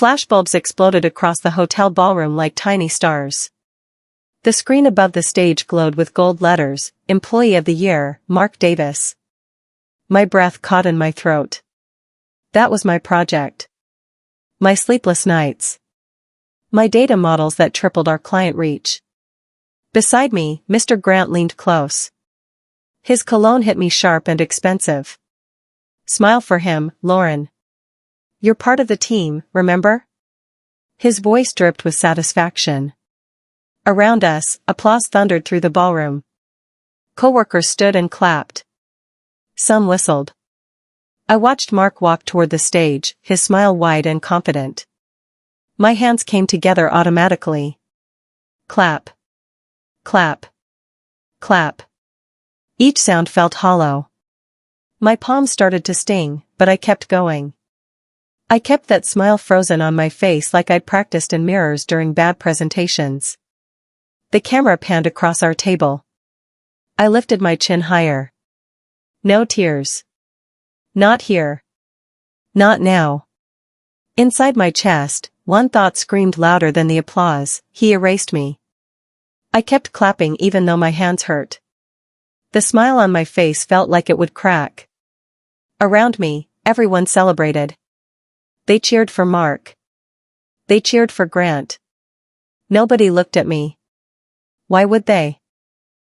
Flashbulbs exploded across the hotel ballroom like tiny stars. The screen above the stage glowed with gold letters, Employee of the Year, Mark Davis. My breath caught in my throat. That was my project. My sleepless nights. My data models that tripled our client reach. Beside me, Mr. Grant leaned close. His cologne hit me sharp and expensive. Smile for him, Lauren. You're part of the team, remember? His voice dripped with satisfaction. Around us, applause thundered through the ballroom. Coworkers stood and clapped. Some whistled. I watched Mark walk toward the stage, his smile wide and confident. My hands came together automatically. Clap. Clap. Clap. Each sound felt hollow. My palms started to sting, but I kept going. I kept that smile frozen on my face like I'd practiced in mirrors during bad presentations. The camera panned across our table. I lifted my chin higher. No tears. Not here. Not now. Inside my chest, one thought screamed louder than the applause: he erased me. I kept clapping even though my hands hurt. The smile on my face felt like it would crack. Around me, everyone celebrated. They cheered for Mark. They cheered for Grant. Nobody looked at me. Why would they?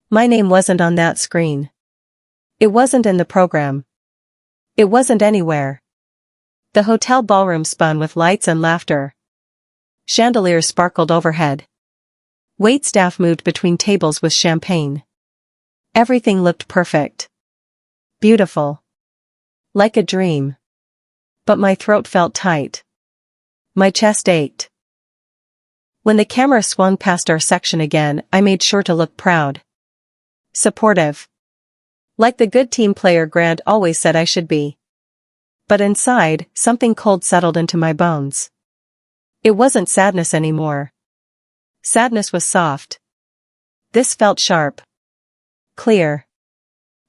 My name wasn't on that screen. It wasn't in the program. It wasn't anywhere. The hotel ballroom spun with lights and laughter. Chandeliers sparkled overhead. Waitstaff moved between tables with champagne. Everything looked perfect. Beautiful. Like a dream. But my throat felt tight. My chest ached. When the camera swung past our section again, I made sure to look proud. Supportive. Like the good team player Grant always said I should be. But inside, something cold settled into my bones. It wasn't sadness anymore. Sadness was soft. This felt sharp. Clear.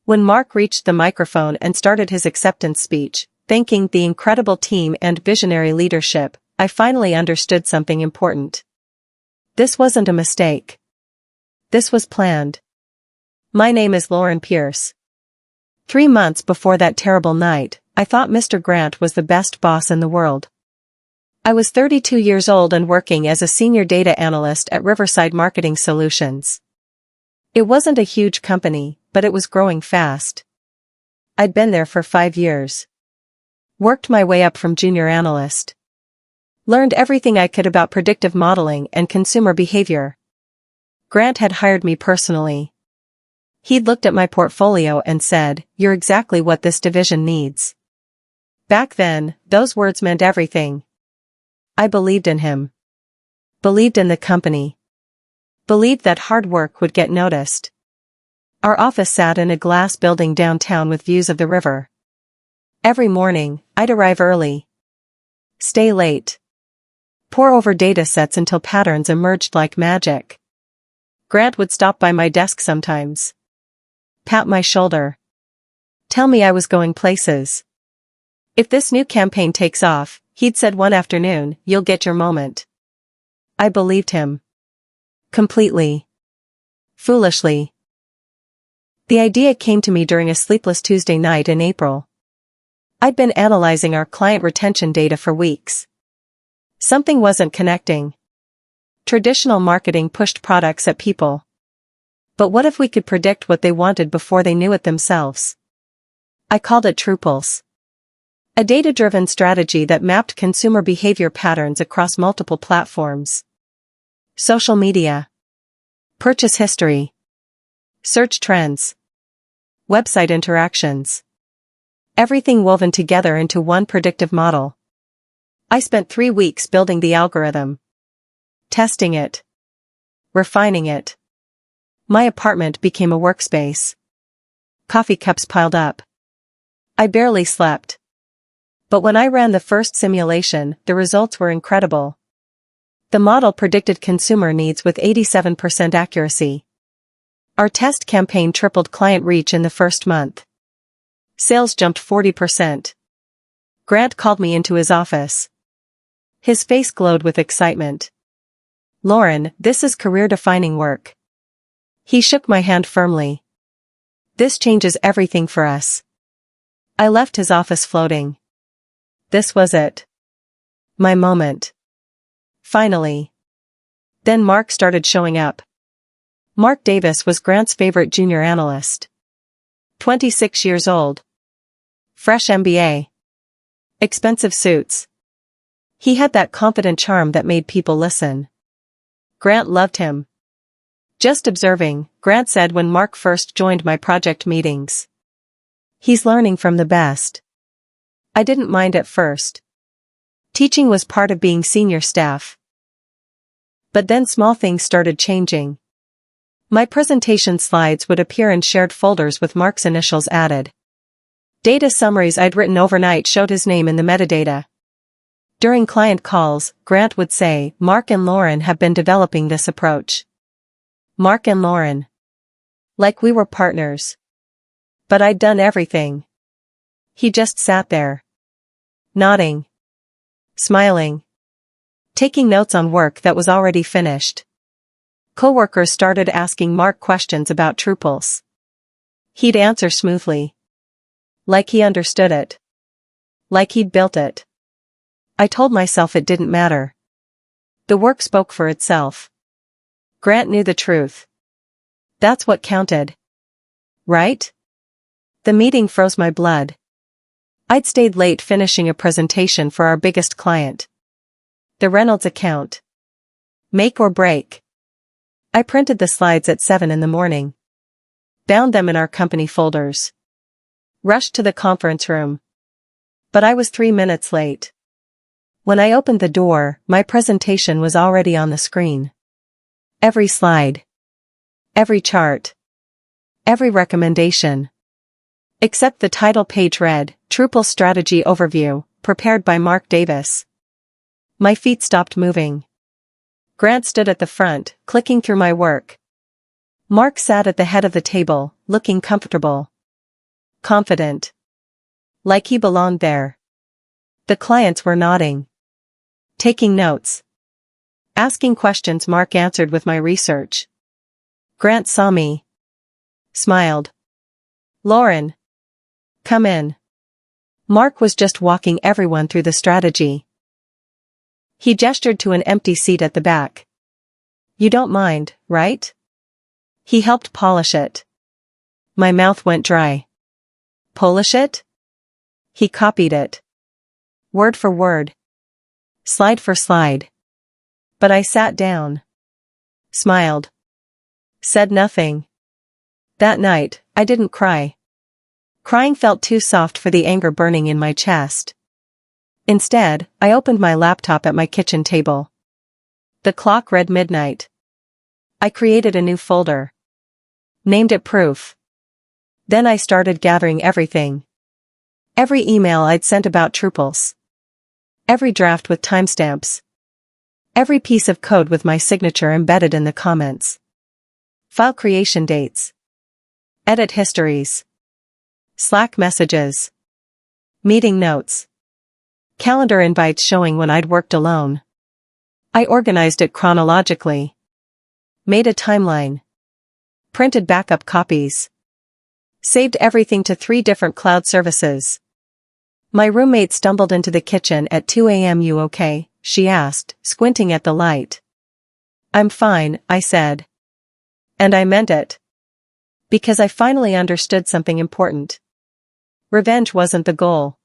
When Mark reached the microphone and started his acceptance speech, thanking the incredible team and visionary leadership, I finally understood something important. This wasn't a mistake. This was planned. My name is Lauren Pierce. 3 months before that terrible night, I thought Mr. Grant was the best boss in the world. I was 32 years old and working as a senior data analyst at Riverside Marketing Solutions. It wasn't a huge company, but it was growing fast. I'd been there for 5 years. Worked my way up from junior analyst. Learned everything I could about predictive modeling and consumer behavior. Grant had hired me personally. He'd looked at my portfolio and said, "You're exactly what this division needs." Back then, those words meant everything. I believed in him. Believed in the company. Believed that hard work would get noticed. Our office sat in a glass building downtown with views of the river. Every morning, I'd arrive early. Stay late. Pore over data sets until patterns emerged like magic. Grant would stop by my desk sometimes. Pat my shoulder. Tell me I was going places. If this new campaign takes off, he'd said one afternoon, you'll get your moment. I believed him. Completely. Foolishly. The idea came to me during a sleepless Tuesday night in April. I'd been analyzing our client retention data for weeks. Something wasn't connecting. Traditional marketing pushed products at people. But what if we could predict what they wanted before they knew it themselves? I called it TruePulse. A data-driven strategy that mapped consumer behavior patterns across multiple platforms. Social media. Purchase history. Search trends. Website interactions. Everything woven together into one predictive model. I spent 3 weeks building the algorithm. Testing it. Refining it. My apartment became a workspace. Coffee cups piled up. I barely slept. But when I ran the first simulation, the results were incredible. The model predicted consumer needs with 87% accuracy. Our test campaign tripled client reach in the first month. Sales jumped 40%. Grant called me into his office. His face glowed with excitement. "Lauren, this is career-defining work." He shook my hand firmly. "This changes everything for us." I left his office floating. This was it. My moment. Finally. Then Mark started showing up. Mark Davis was Grant's favorite junior analyst. 26 years old. Fresh MBA. Expensive suits. He had that confident charm that made people listen. Grant loved him. "Just observing," Grant said when Mark first joined my project meetings. "He's learning from the best." I didn't mind at first. Teaching was part of being senior staff. But then small things started changing. My presentation slides would appear in shared folders with Mark's initials added. Data summaries I'd written overnight showed his name in the metadata. During client calls, Grant would say, "Mark and Lauren have been developing this approach." Mark and Lauren. Like we were partners. But I'd done everything. He just sat there. Nodding. Smiling. Taking notes on work that was already finished. Coworkers started asking Mark questions about Drupals. He'd answer smoothly. Like he understood it. Like he'd built it. I told myself it didn't matter. The work spoke for itself. Grant knew the truth. That's what counted. Right? The meeting froze my blood. I'd stayed late finishing a presentation for our biggest client. The Reynolds account. Make or break. I printed the slides at 7 in the morning. Bound them in our company folders. Rushed to the conference room. But I was 3 minutes late. When I opened the door, my presentation was already on the screen. Every slide. Every chart. Every recommendation. Except the title page read, "Drupal Strategy Overview, prepared by Mark Davis." My feet stopped moving. Grant stood at the front, clicking through my work. Mark sat at the head of the table, looking comfortable. Confident. Like he belonged there. The clients were nodding. Taking notes. Asking questions Mark answered with my research. Grant saw me. Smiled. "Lauren. Come in." Mark was just walking everyone through the strategy. He gestured to an empty seat at the back. "You don't mind, right?" He helped polish it. My mouth went dry. "Polish it?" He copied it. Word for word. Slide for slide. But I sat down. Smiled. Said nothing. That night, I didn't cry. Crying felt too soft for the anger burning in my chest. Instead, I opened my laptop at my kitchen table. The clock read midnight. I created a new folder. Named it Proof. Then I started gathering everything. Every email I'd sent about Drupals. Every draft with timestamps. Every piece of code with my signature embedded in the comments. File creation dates. Edit histories. Slack messages. Meeting notes. Calendar invites showing when I'd worked alone. I organized it chronologically. Made a timeline. Printed backup copies. Saved everything to 3 different cloud services. My roommate stumbled into the kitchen at 2 a.m. "You okay?" she asked, squinting at the light. "I'm fine," I said. And I meant it. Because I finally understood something important. Revenge wasn't the goal.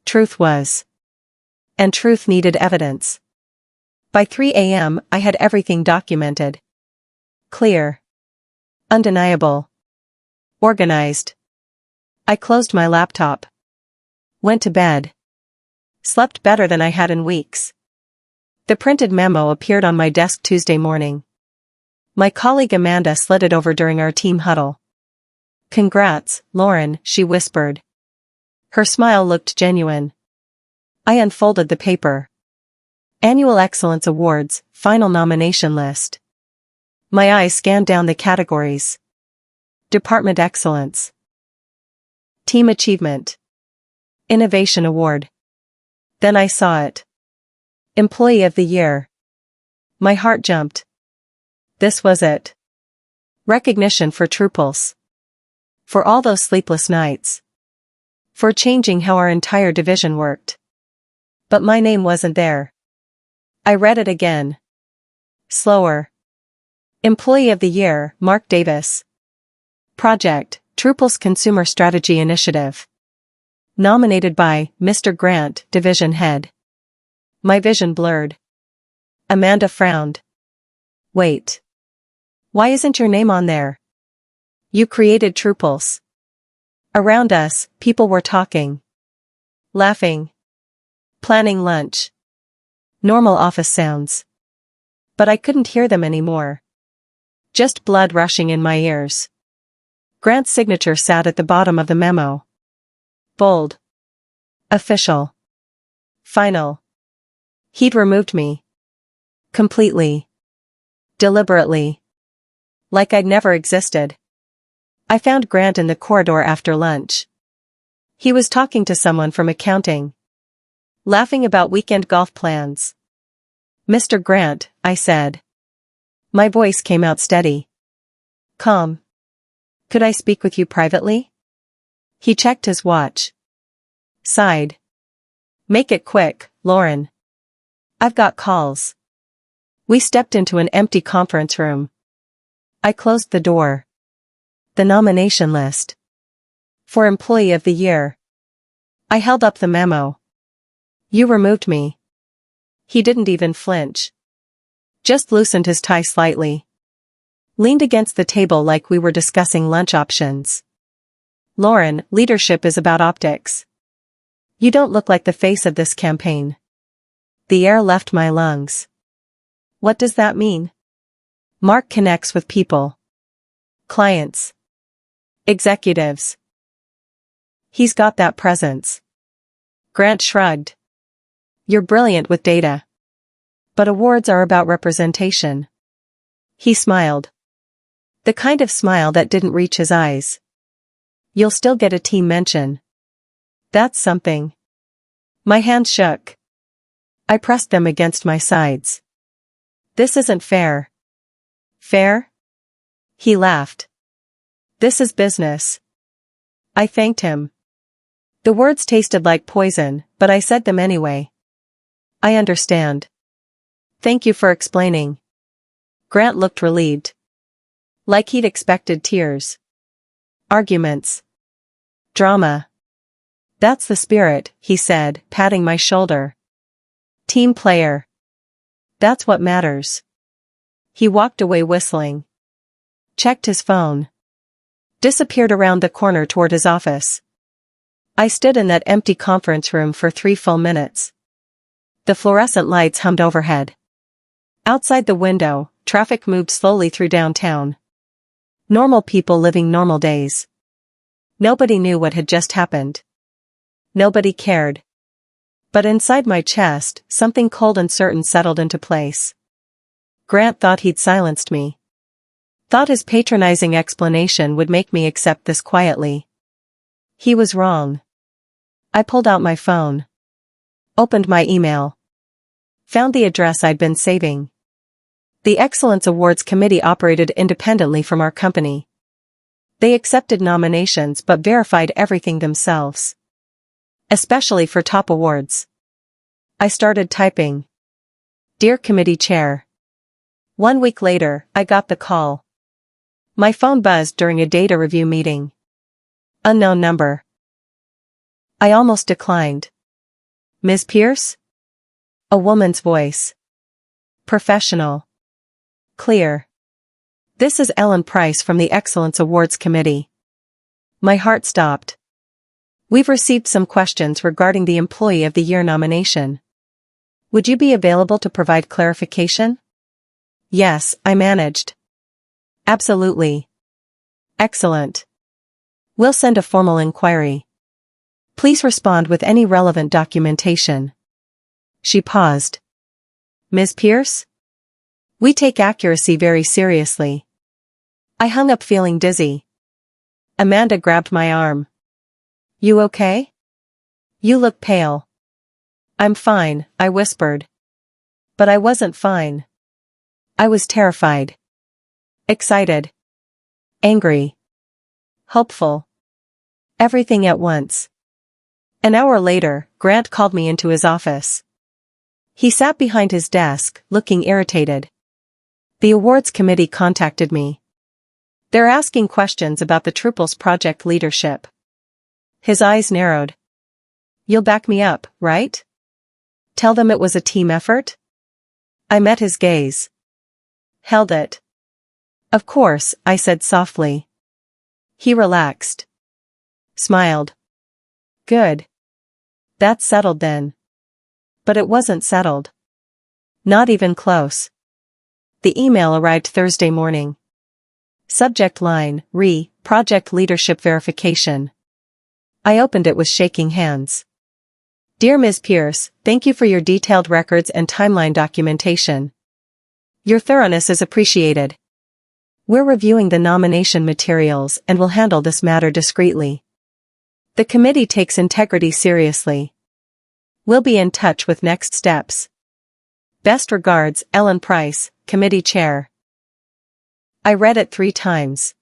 Truth was. And truth needed evidence. By 3 a.m., I had everything documented. Clear. Undeniable. Organized. I closed my laptop. Went to bed. Slept better than I had in weeks. The printed memo appeared on my desk Tuesday morning. My colleague Amanda slid it over during our team huddle. "Congrats, Lauren," she whispered. Her smile looked genuine. I unfolded the paper. Annual Excellence Awards, final nomination list. My eyes scanned down the categories. Department Excellence. Team Achievement. Innovation Award. Then I saw it. Employee of the Year. My heart jumped. This was it. Recognition for Truples. For all those sleepless nights. For changing how our entire division worked. But my name wasn't there. I read it again. Slower. Employee of the Year, Mark Davis. Project, Truples Consumer Strategy Initiative. Nominated by Mr. Grant, Division Head. My vision blurred. Amanda frowned. Wait. Why isn't your name on there? You created Truples. Around us, people were talking. Laughing. Planning lunch. Normal office sounds. But I couldn't hear them anymore. Just blood rushing in my ears. Grant's signature sat at the bottom of the memo. Bold. Official. Final. He'd removed me. Completely. Deliberately. Like I'd never existed. I found Grant in the corridor after lunch. He was talking to someone from accounting. Laughing about weekend golf plans. Mr. Grant, I said. My voice came out steady. Calm. Could I speak with you privately? He checked his watch. Sighed. Make it quick, Lauren. I've got calls. We stepped into an empty conference room. I closed the door. The nomination list. For Employee of the Year. I held up the memo. You removed me. He didn't even flinch. Just loosened his tie slightly. Leaned against the table like we were discussing lunch options. Lauren, leadership is about optics. You don't look like the face of this campaign. The air left my lungs. What does that mean? Mark connects with people. Clients. Executives. He's got that presence. Grant shrugged. You're brilliant with data. But awards are about representation. He smiled. The kind of smile that didn't reach his eyes. You'll still get a team mention. That's something. My hands shook. I pressed them against my sides. This isn't fair. Fair? He laughed. This is business. I thanked him. The words tasted like poison, but I said them anyway. I understand. Thank you for explaining. Grant looked relieved. Like he'd expected tears. Arguments. Drama. That's the spirit, he said, patting my shoulder. Team player. That's what matters. He walked away whistling. Checked his phone. Disappeared around the corner toward his office. I stood in that empty conference room for 3 full minutes. The fluorescent lights hummed overhead. Outside the window, traffic moved slowly through downtown. Normal people living normal days. Nobody knew what had just happened. Nobody cared. But inside my chest, something cold and certain settled into place. Grant thought he'd silenced me. Thought his patronizing explanation would make me accept this quietly. He was wrong. I pulled out my phone. Opened my email. Found the address I'd been saving. The Excellence Awards Committee operated independently from our company. They accepted nominations but verified everything themselves. Especially for top awards. I started typing. Dear Committee Chair. 1 week later, I got the call. My phone buzzed during a data review meeting. Unknown number. I almost declined. Ms. Pierce? A woman's voice. Professional. Clear. This is Ellen Price from the Excellence Awards Committee. My heart stopped. We've received some questions regarding the Employee of the Year nomination. Would you be available to provide clarification? Yes, I managed. Absolutely. Excellent. We'll send a formal inquiry. Please respond with any relevant documentation. She paused. Ms. Pierce? We take accuracy very seriously. I hung up feeling dizzy. Amanda grabbed my arm. You okay? You look pale. I'm fine, I whispered. But I wasn't fine. I was terrified. Excited. Angry. Hopeful. Everything at once. An hour later, Grant called me into his office. He sat behind his desk, looking irritated. The awards committee contacted me. They're asking questions about the Trooples project leadership. His eyes narrowed. You'll back me up, right? Tell them it was a team effort? I met his gaze. Held it. Of course, I said softly. He relaxed. Smiled. Good. That's settled then. But it wasn't settled. Not even close. The email arrived Thursday morning. Subject line, Project Leadership Verification. I opened it with shaking hands. Dear Ms. Pierce, thank you for your detailed records and timeline documentation. Your thoroughness is appreciated. We're reviewing the nomination materials and will handle this matter discreetly. The committee takes integrity seriously. We'll be in touch with next steps. Best regards, Ellen Price, Committee Chair. I read it 3 times.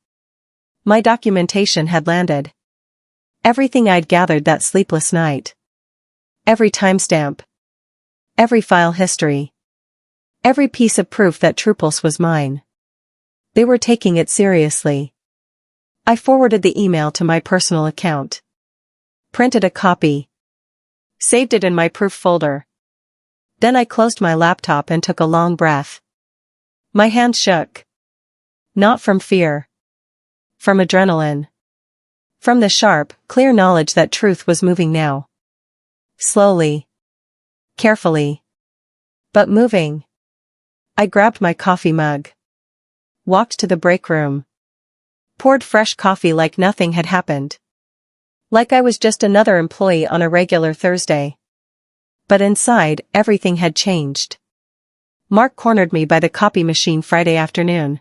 My documentation had landed. Everything I'd gathered that sleepless night. Every timestamp. Every file history. Every piece of proof that Trooples was mine. They were taking it seriously. I forwarded the email to my personal account. Printed a copy. Saved it in my proof folder. Then I closed my laptop and took a long breath. My hand shook. Not from fear. From adrenaline. From the sharp, clear knowledge that truth was moving now. Slowly. Carefully. But moving. I grabbed my coffee mug. Walked to the break room. Poured fresh coffee like nothing had happened. Like I was just another employee on a regular Thursday. But inside, everything had changed. Mark cornered me by the copy machine Friday afternoon.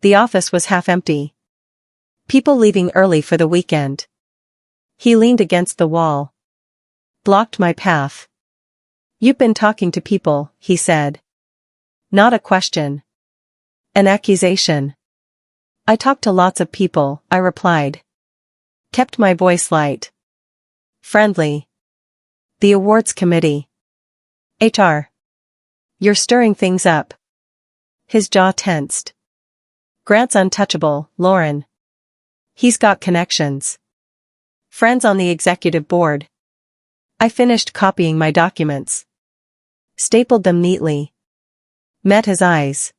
The office was half empty. People leaving early for the weekend. He leaned against the wall. Blocked my path. You've been talking to people, he said. Not a question. An accusation. I talked to lots of people, I replied. Kept my voice light. Friendly. The awards committee. HR. You're stirring things up. His jaw tensed. Grant's untouchable, Lauren. He's got connections. Friends on the executive board. I finished copying my documents. Stapled them neatly. Met his eyes.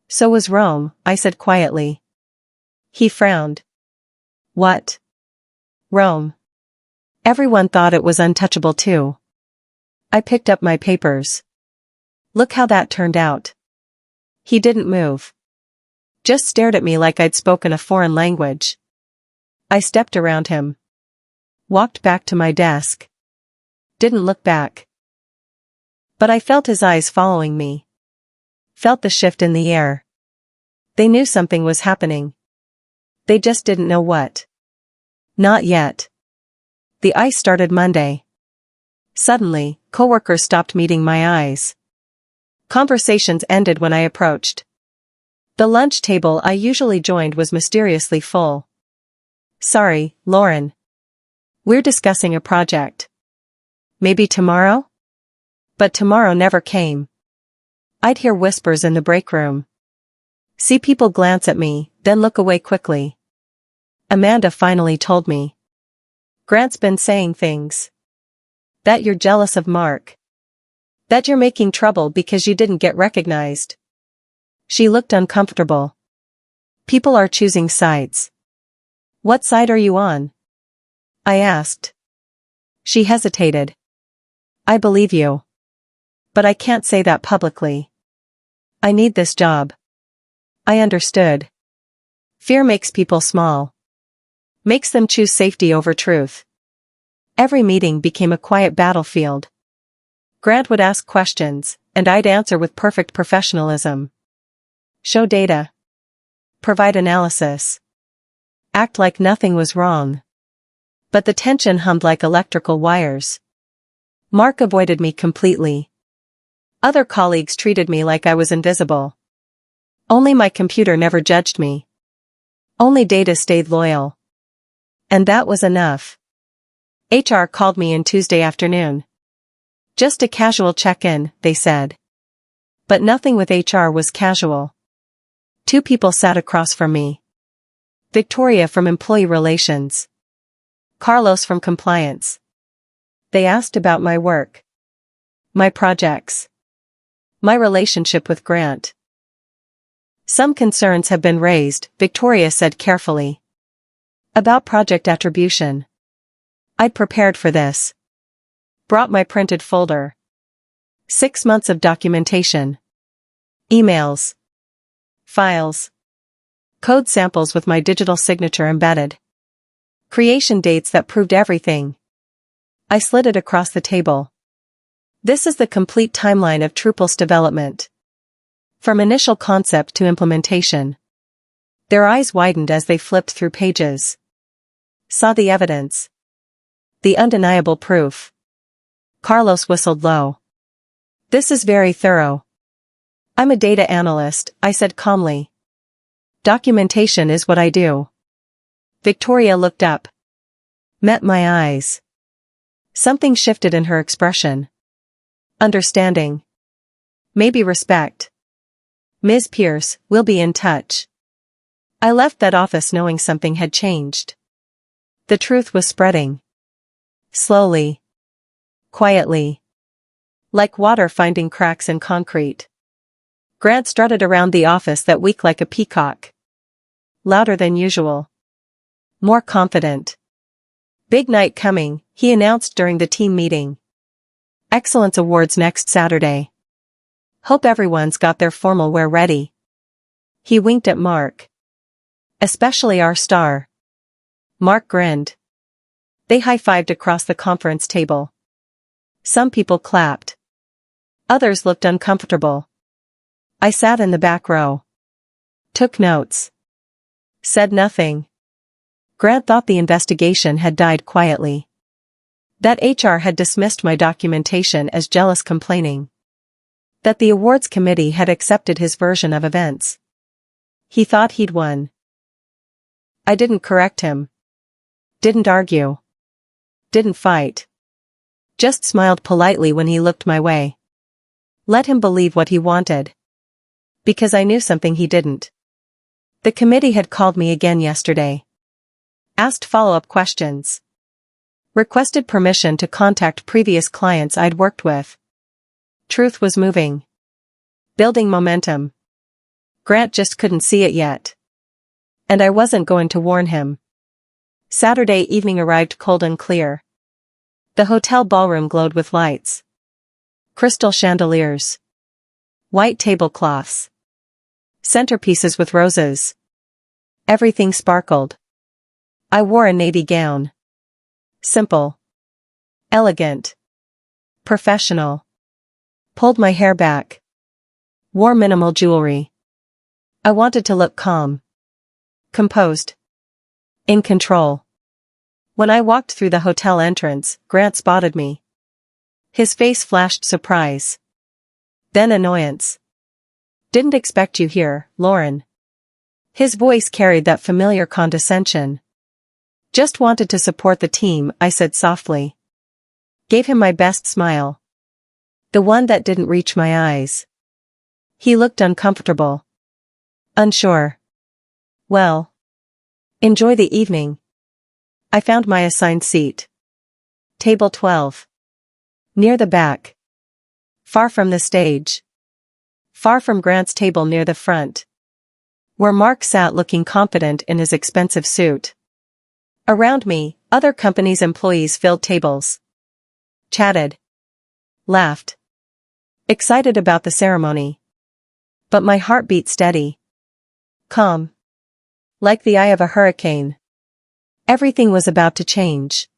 So was Rome, I said quietly. He frowned. What? Rome. Everyone thought it was untouchable too. I picked up my papers. Look how that turned out. He didn't move. Just stared at me like I'd spoken a foreign language. I stepped around him. Walked back to my desk. Didn't look back. But I felt his eyes following me. Felt the shift in the air. They knew something was happening. They just didn't know what. Not yet. The ice started Monday. Suddenly, coworkers stopped meeting my eyes. Conversations ended when I approached. The lunch table I usually joined was mysteriously full. Sorry, Lauren. We're discussing a project. Maybe tomorrow? But tomorrow never came. I'd hear whispers in the break room. See people glance at me, then look away quickly. Amanda finally told me. Grant's been saying things. That you're jealous of Mark. That you're making trouble because you didn't get recognized. She looked uncomfortable. People are choosing sides. What side are you on? I asked. She hesitated. I believe you. But I can't say that publicly. I need this job. I understood. Fear makes people small. Makes them choose safety over truth. Every meeting became a quiet battlefield. Grant would ask questions, and I'd answer with perfect professionalism. Show data. Provide analysis. Act like nothing was wrong. But the tension hummed like electrical wires. Mark avoided me completely. Other colleagues treated me like I was invisible. Only my computer never judged me. Only data stayed loyal. And that was enough. HR called me in Tuesday afternoon. Just a casual check-in, they said. But nothing with HR was casual. Two people sat across from me. Victoria from Employee Relations. Carlos from Compliance. They asked about my work. My projects. My relationship with Grant. Some concerns have been raised, Victoria said carefully. About project attribution. I'd prepared for this. Brought my printed folder. 6 months of documentation. Emails. Files. Code samples with my digital signature embedded. Creation dates that proved everything. I slid it across the table. This is the complete timeline of Drupal's development. From initial concept to implementation. Their eyes widened as they flipped through pages. Saw the evidence. The undeniable proof. Carlos whistled low. This is very thorough. I'm a data analyst, I said calmly. Documentation is what I do. Victoria looked up. Met my eyes. Something shifted in her expression. Understanding. Maybe respect. Ms. Pierce, we'll be in touch. I left that office knowing something had changed. The truth was spreading. Slowly. Quietly. Like water finding cracks in concrete. Grant strutted around the office that week like a peacock. Louder than usual. More confident. Big night coming, he announced during the team meeting. Excellence Awards next Saturday. Hope everyone's got their formal wear ready. He winked at Mark. Especially our star. Mark grinned. They high-fived across the conference table. Some people clapped. Others looked uncomfortable. I sat in the back row. Took notes. Said nothing. Grant thought the investigation had died quietly. That HR had dismissed my documentation as jealous complaining. That the awards committee had accepted his version of events. He thought he'd won. I didn't correct him. Didn't argue. Didn't fight. Just smiled politely when he looked my way. Let him believe what he wanted. Because I knew something he didn't. The committee had called me again yesterday. Asked follow-up questions. Requested permission to contact previous clients I'd worked with. Truth was moving. Building momentum. Grant just couldn't see it yet. And I wasn't going to warn him. Saturday evening arrived cold and clear. The hotel ballroom glowed with lights. Crystal chandeliers. White tablecloths. Centerpieces with roses. Everything sparkled. I wore a navy gown. Simple. Elegant. Professional. Pulled my hair back. Wore minimal jewelry. I wanted to look calm. Composed. In control. When I walked through the hotel entrance, Grant spotted me. His face flashed surprise. Then annoyance. Didn't expect you here, Lauren. His voice carried that familiar condescension. Just wanted to support the team, I said softly. Gave him my best smile. The one that didn't reach my eyes. He looked uncomfortable. Unsure. Well. Enjoy the evening. I found my assigned seat. Table 12. Near the back. Far from the stage. Far from Grant's table near the front. Where Mark sat looking confident in his expensive suit. Around me, other companies' employees filled tables. Chatted. Laughed. Excited about the ceremony. But my heart beat steady. Calm. Like the eye of a hurricane. Everything was about to change.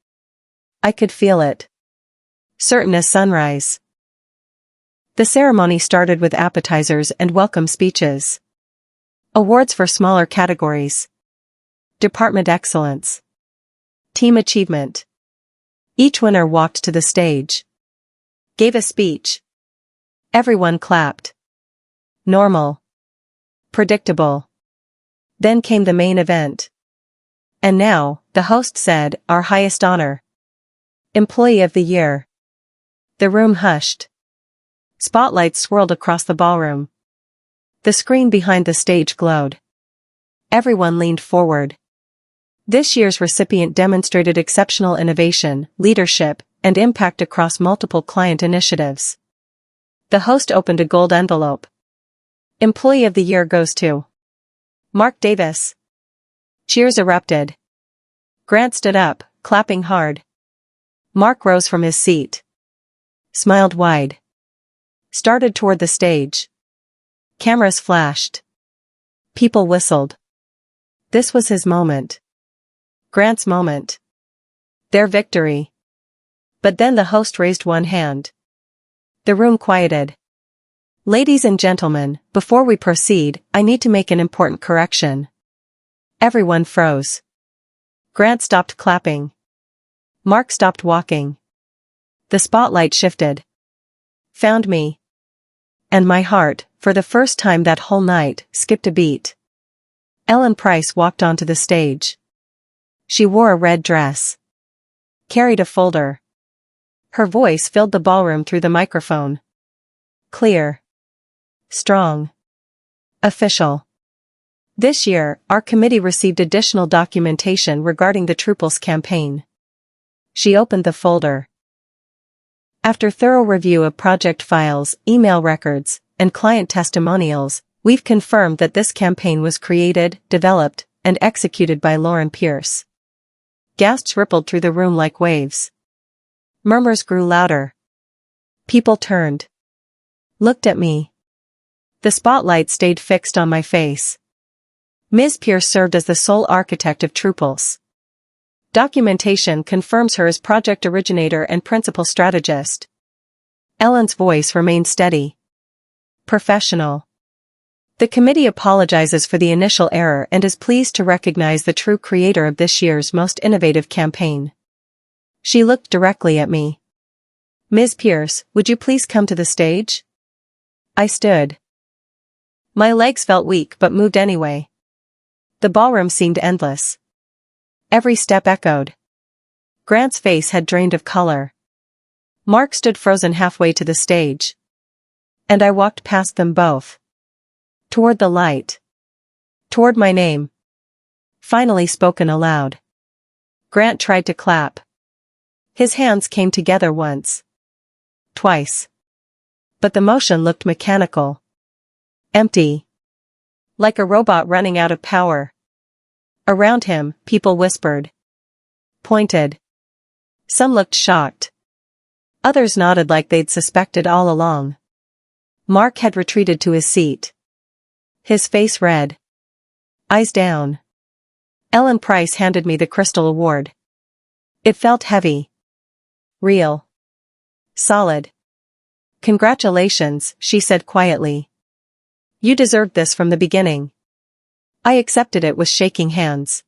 I could feel it. Certain as sunrise. The ceremony started with appetizers and welcome speeches. Awards for smaller categories. Department excellence. Team achievement. Each winner walked to the stage. Gave a speech. Everyone clapped. Normal. Predictable. Then came the main event. And now, the host said, our highest honor. Employee of the Year. The room hushed. Spotlights swirled across the ballroom. The screen behind the stage glowed. Everyone leaned forward. This year's recipient demonstrated exceptional innovation, leadership, and impact across multiple client initiatives. The host opened a gold envelope. Employee of the Year goes to Mark Davis. Cheers erupted. Grant stood up, clapping hard. Mark rose from his seat. Smiled wide. Started toward the stage. Cameras flashed. People whistled. This was his moment. Grant's moment. Their victory. But then the host raised one hand. The room quieted. Ladies and gentlemen, before we proceed, I need to make an important correction. Everyone froze. Grant stopped clapping. Mark stopped walking. The spotlight shifted. Found me. And my heart, for the first time that whole night, skipped a beat. Ellen Price walked onto the stage. She wore a red dress. Carried a folder. Her voice filled the ballroom through the microphone. Clear. Strong. Official. This year, our committee received additional documentation regarding the Truples campaign. She opened the folder. After thorough review of project files, email records, and client testimonials, we've confirmed that this campaign was created, developed, and executed by Lauren Pierce. Gasps rippled through the room like waves. Murmurs grew louder. People turned. Looked at me. The spotlight stayed fixed on my face. Ms. Pierce served as the sole architect of Truples. Documentation confirms her as project originator and principal strategist. Ellen's voice remained steady. Professional. The committee apologizes for the initial error and is pleased to recognize the true creator of this year's most innovative campaign. She looked directly at me. Ms. Pierce, would you please come to the stage? I stood. My legs felt weak but moved anyway. The ballroom seemed endless. Every step echoed. Grant's face had drained of color. Mark stood frozen halfway to the stage. And I walked past them both. Toward the light. Toward my name. Finally spoken aloud. Grant tried to clap. His hands came together once. Twice. But the motion looked mechanical. Empty. Like a robot running out of power. Around him, people whispered. Pointed. Some looked shocked. Others nodded like they'd suspected all along. Mark had retreated to his seat. His face red. Eyes down. Ellen Price handed me the Crystal Award. It felt heavy. Real. Solid. Congratulations, she said quietly. You deserved this from the beginning. I accepted it with shaking hands.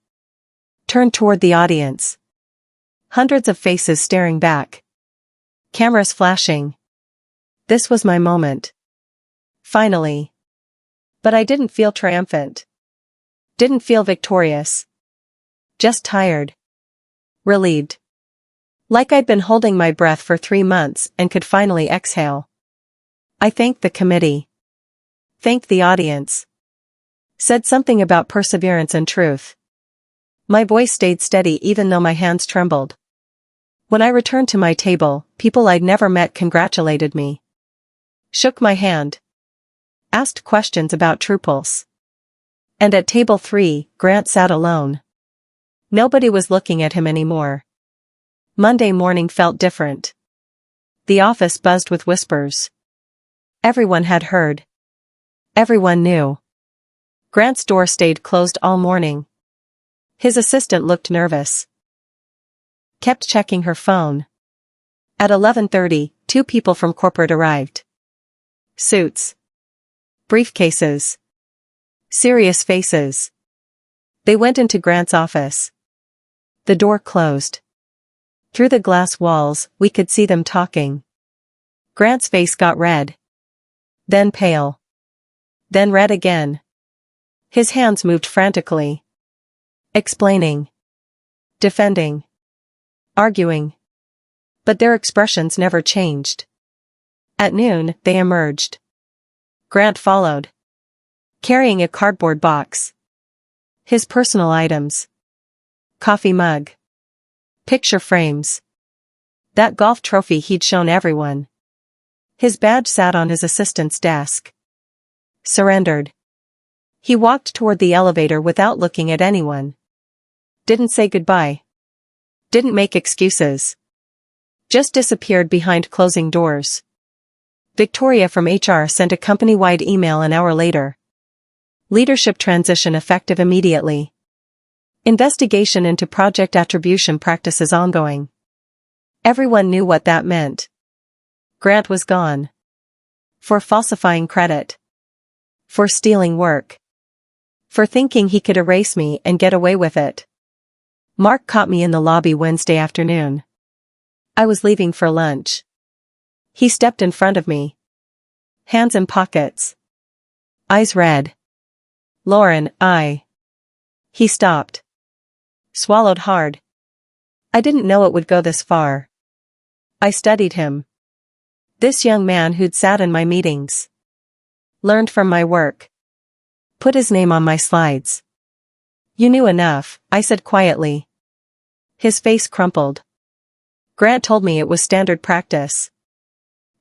Turned toward the audience. Hundreds of faces staring back. Cameras flashing. This was my moment. Finally. But I didn't feel triumphant. Didn't feel victorious. Just tired. Relieved. Like I'd been holding my breath for 3 months and could finally exhale. I thanked the committee. Thanked the audience. Said something about perseverance and truth. My voice stayed steady even though my hands trembled. When I returned to my table, people I'd never met congratulated me. Shook my hand. Asked questions about Truples. And at table 3, Grant sat alone. Nobody was looking at him anymore. Monday morning felt different. The office buzzed with whispers. Everyone had heard. Everyone knew. Grant's door stayed closed all morning. His assistant looked nervous. Kept checking her phone. At 11:30, 2 people from corporate arrived. Suits. Briefcases. Serious faces. They went into Grant's office. The door closed. Through the glass walls, we could see them talking. Grant's face got red. Then pale. Then red again. His hands moved frantically. Explaining. Defending. Arguing. But their expressions never changed. At noon, they emerged. Grant followed. Carrying a cardboard box. His personal items. Coffee mug. Picture frames. That golf trophy he'd shown everyone. His badge sat on his assistant's desk. Surrendered. He walked toward the elevator without looking at anyone. Didn't say goodbye. Didn't make excuses. Just disappeared behind closing doors. Victoria from HR sent a company-wide email an hour later. Leadership transition effective immediately. Investigation into project attribution practices ongoing. Everyone knew what that meant. Grant was gone. For falsifying credit. For stealing work. For thinking he could erase me and get away with it. Mark caught me in the lobby Wednesday afternoon. I was leaving for lunch. He stepped in front of me. Hands in pockets. Eyes red. Lauren, He stopped. Swallowed hard. I didn't know it would go this far. I studied him. This young man who'd sat in my meetings. Learned from my work. Put his name on my slides. You knew enough, I said quietly. His face crumpled. Grant told me it was standard practice.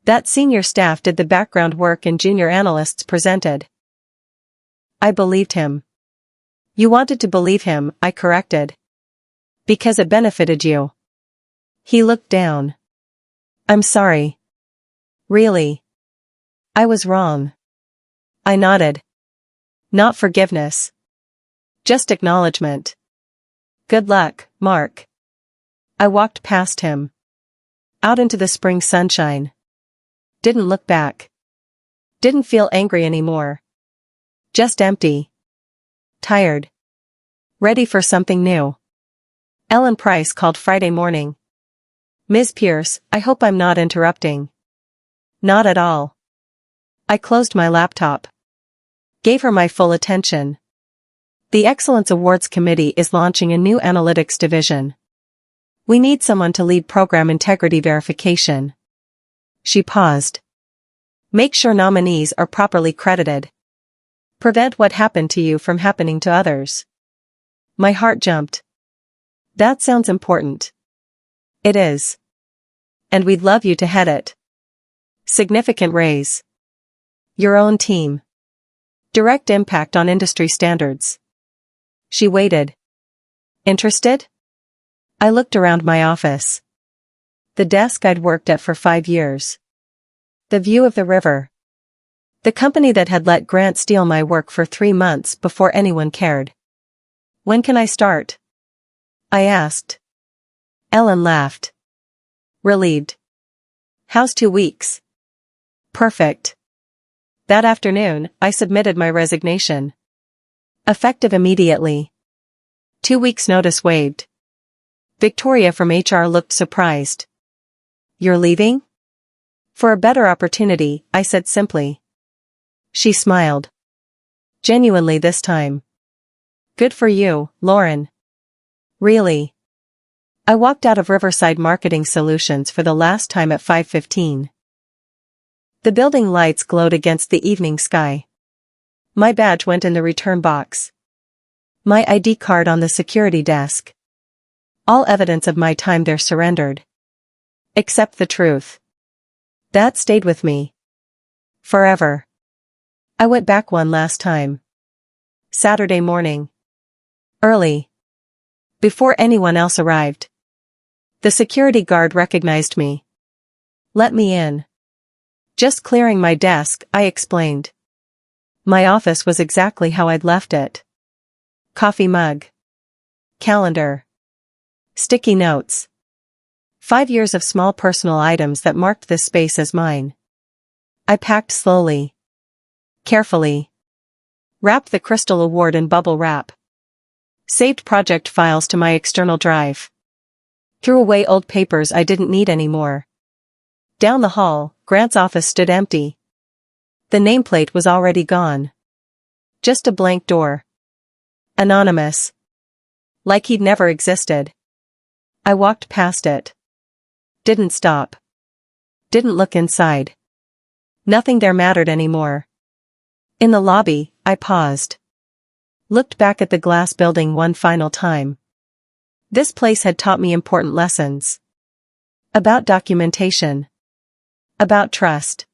That senior staff did the background work and junior analysts presented. I believed him. You wanted to believe him, I corrected. Because it benefited you. He looked down. I'm sorry. Really? I was wrong. I nodded. Not forgiveness. Just acknowledgement. Good luck, Mark. I walked past him. Out into the spring sunshine. Didn't look back. Didn't feel angry anymore. Just empty. Tired. Ready for something new. Ellen Price called Friday morning. Ms. Pierce, I hope I'm not interrupting. Not at all. I closed my laptop. Gave her my full attention. The Excellence Awards Committee is launching a new analytics division. We need someone to lead program integrity verification. She paused. Make sure nominees are properly credited. Prevent what happened to you from happening to others. My heart jumped. That sounds important. It is. And we'd love you to head it. Significant raise. Your own team. Direct impact on industry standards. She waited. Interested? I looked around my office. The desk I'd worked at for 5 years. The view of the river. The company that had let Grant steal my work for 3 months before anyone cared. When can I start? I asked. Ellen laughed. Relieved. How's 2 weeks? Perfect. That afternoon, I submitted my resignation. Effective immediately. 2 weeks notice waived. Victoria from HR looked surprised. You're leaving? For a better opportunity, I said simply. She smiled. Genuinely this time. Good for you, Lauren. Really. I walked out of Riverside Marketing Solutions for the last time at 5:15. The building lights glowed against the evening sky. My badge went in the return box. My ID card on the security desk. All evidence of my time there surrendered. Except the truth. That stayed with me. Forever. I went back one last time. Saturday morning. Early. Before anyone else arrived. The security guard recognized me. Let me in. Just clearing my desk, I explained. My office was exactly how I'd left it. Coffee mug. Calendar. Sticky notes. 5 years of small personal items that marked this space as mine. I packed slowly. Carefully. Wrapped the Crystal Award in bubble wrap. Saved project files to my external drive. Threw away old papers I didn't need anymore. Down the hall, Grant's office stood empty. The nameplate was already gone. Just a blank door. Anonymous. Like he'd never existed. I walked past it. Didn't stop. Didn't look inside. Nothing there mattered anymore. In the lobby, I paused. Looked back at the glass building one final time. This place had taught me important lessons. About documentation. About trust.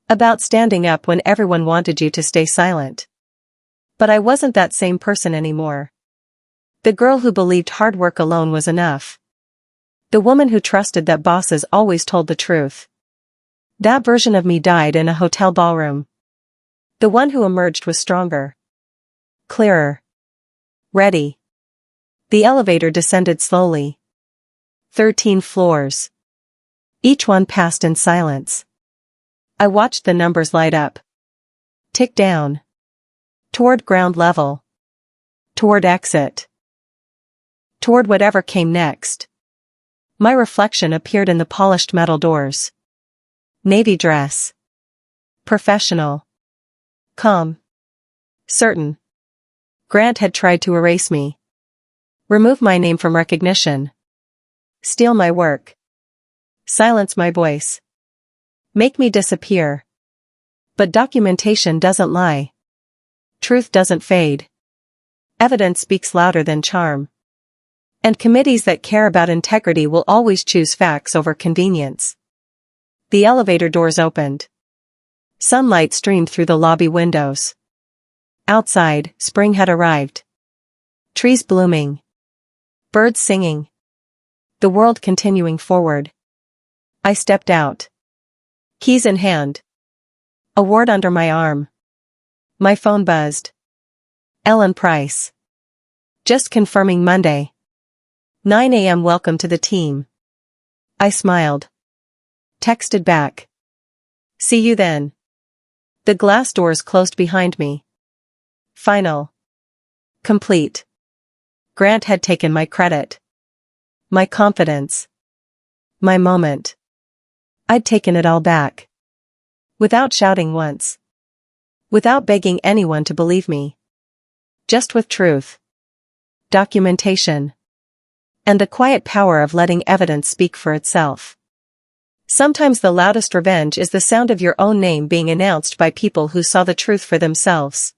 About standing up when everyone wanted you to stay silent. But I wasn't that same person anymore. The girl who believed hard work alone was enough. The woman who trusted that bosses always told the truth. That version of me died in a hotel ballroom. The one who emerged was stronger. Clearer. Ready. The elevator descended slowly. 13 floors. Each one passed in silence. I watched the numbers light up. Tick down. Toward ground level. Toward exit. Toward whatever came next. My reflection appeared in the polished metal doors. Navy dress. Professional. Calm. Certain. Grant had tried to erase me. Remove my name from recognition. Steal my work. Silence my voice. Make me disappear. But documentation doesn't lie. Truth doesn't fade. Evidence speaks louder than charm. And committees that care about integrity will always choose facts over convenience. The elevator doors opened. Sunlight streamed through the lobby windows. Outside, spring had arrived. Trees blooming. Birds singing. The world continuing forward. I stepped out. Keys in hand. Award under my arm. My phone buzzed. Ellen Price. Just confirming Monday. 9 a.m. Welcome to the team. I smiled. Texted back. See you then. The glass doors closed behind me. Final. Complete. Grant had taken my credit. My confidence. My moment. I'd taken it all back. Without shouting once. Without begging anyone to believe me. Just with truth. Documentation. And the quiet power of letting evidence speak for itself. Sometimes the loudest revenge is the sound of your own name being announced by people who saw the truth for themselves.